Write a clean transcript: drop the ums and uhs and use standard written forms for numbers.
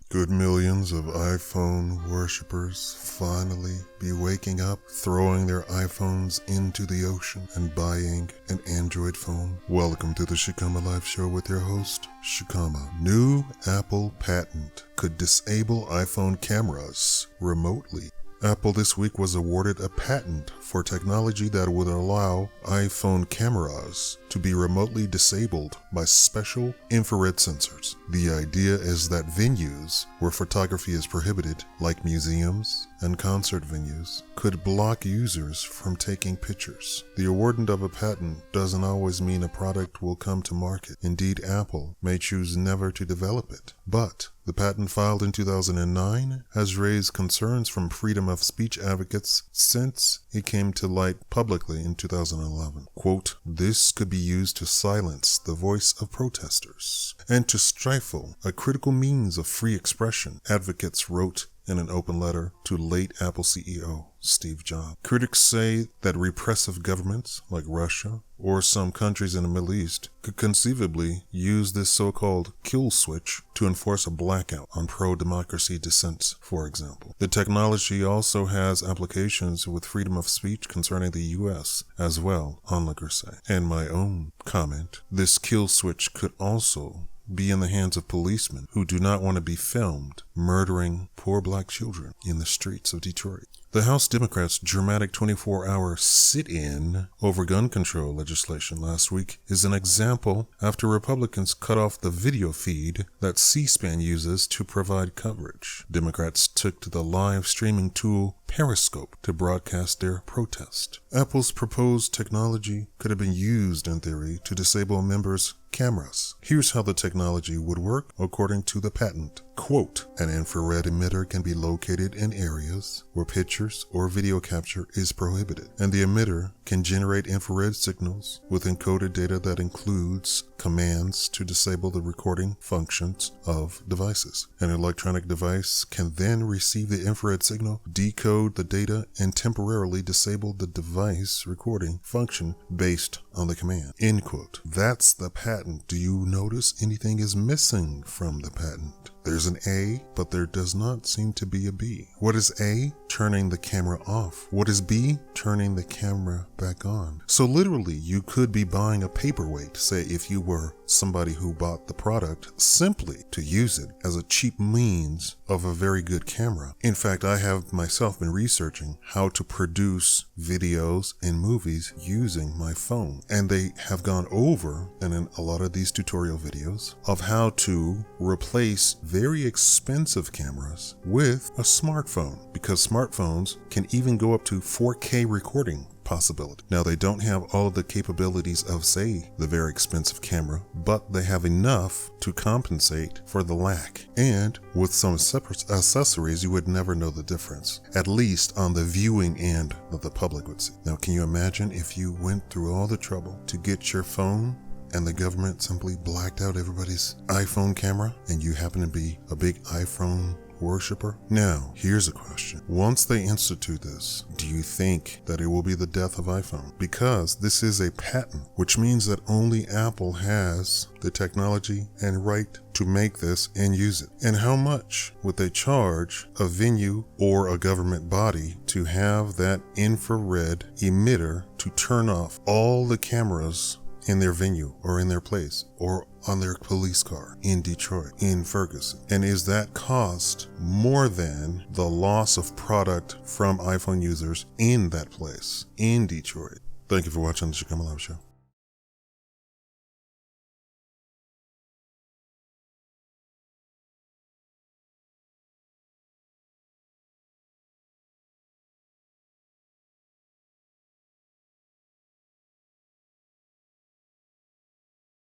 Could millions of iPhone worshippers finally be waking up, throwing their iPhones into the ocean, and buying an Android phone? Welcome to the Shakaama Live Show with your host, Shakaama. New Apple patent could disable iPhone cameras remotely. Apple this week was awarded a patent for technology that would allow iPhone cameras to be remotely disabled by special infrared sensors. The idea is that venues where photography is prohibited, like museums and concert venues, could block users from taking pictures. The awarding of a patent doesn't always mean a product will come to market. Indeed, Apple may choose never to develop it. But the patent filed in 2009 has raised concerns from freedom of speech advocates since it came to light publicly in 2011. Quote, "This could be used to silence the voice of protesters and to stifle a critical means of free expression," advocates wrote in an open letter to late Apple CEO Steve Jobs. Critics say that repressive governments like Russia or some countries in the Middle East could conceivably use this so-called kill switch to enforce a blackout on pro-democracy dissents, for example. The technology also has applications with freedom of speech concerning the U.S. as well, onlookers say. And my own comment, this kill switch could also be in the hands of policemen who do not want to be filmed murdering poor black children in the streets of Detroit. The House Democrats' dramatic 24-hour sit-in over gun control legislation last week is an example after Republicans cut off the video feed that C-SPAN uses to provide coverage. Democrats took to the live streaming tool Periscope to broadcast their protest. Apple's proposed technology could have been used, in theory, to disable members' cameras. Here's how the technology would work according to the patent. Quote, "An infrared emitter can be located in areas where pictures or video capture is prohibited, and the emitter can generate infrared signals with encoded data that includes commands to disable the recording functions of devices. An electronic device can then receive the infrared signal, decode the data, and temporarily disable the device recording function based on the command." End quote. That's the patent. Do you notice anything is missing from the patent? There's an A, but there does not seem to be a B. What is A? Turning the camera off. What is B? Turning the camera back on. So literally, you could be buying a paperweight, say if you were somebody who bought the product simply to use it as a cheap means of a very good camera. In fact, I have myself been researching how to produce videos and movies using my phone. And they have gone over, and in a lot of these tutorial videos, of how to replace very expensive cameras with a smartphone, because smartphones can even go up to 4K recording possibility. Now, they don't have all of the capabilities of, say, the very expensive camera, but they have enough to compensate for the lack. And with some separate accessories, you would never know the difference, at least on the viewing end that the public would see. Now, can you imagine if you went through all the trouble to get your phone and the government simply blacked out everybody's iPhone camera and you happen to be a big iPhone worshiper? Now, here's a question. Once they institute this, do you think that it will be the death of iPhone? Because this is a patent, which means that only Apple has the technology and right to make this and use it. And how much would they charge a venue or a government body to have that infrared emitter to turn off all the cameras in their venue or in their place or on their police car in Detroit, in Ferguson? And is that cost more than the loss of product from iPhone users in that place, in Detroit? Thank you for watching the Shakaama Live Show.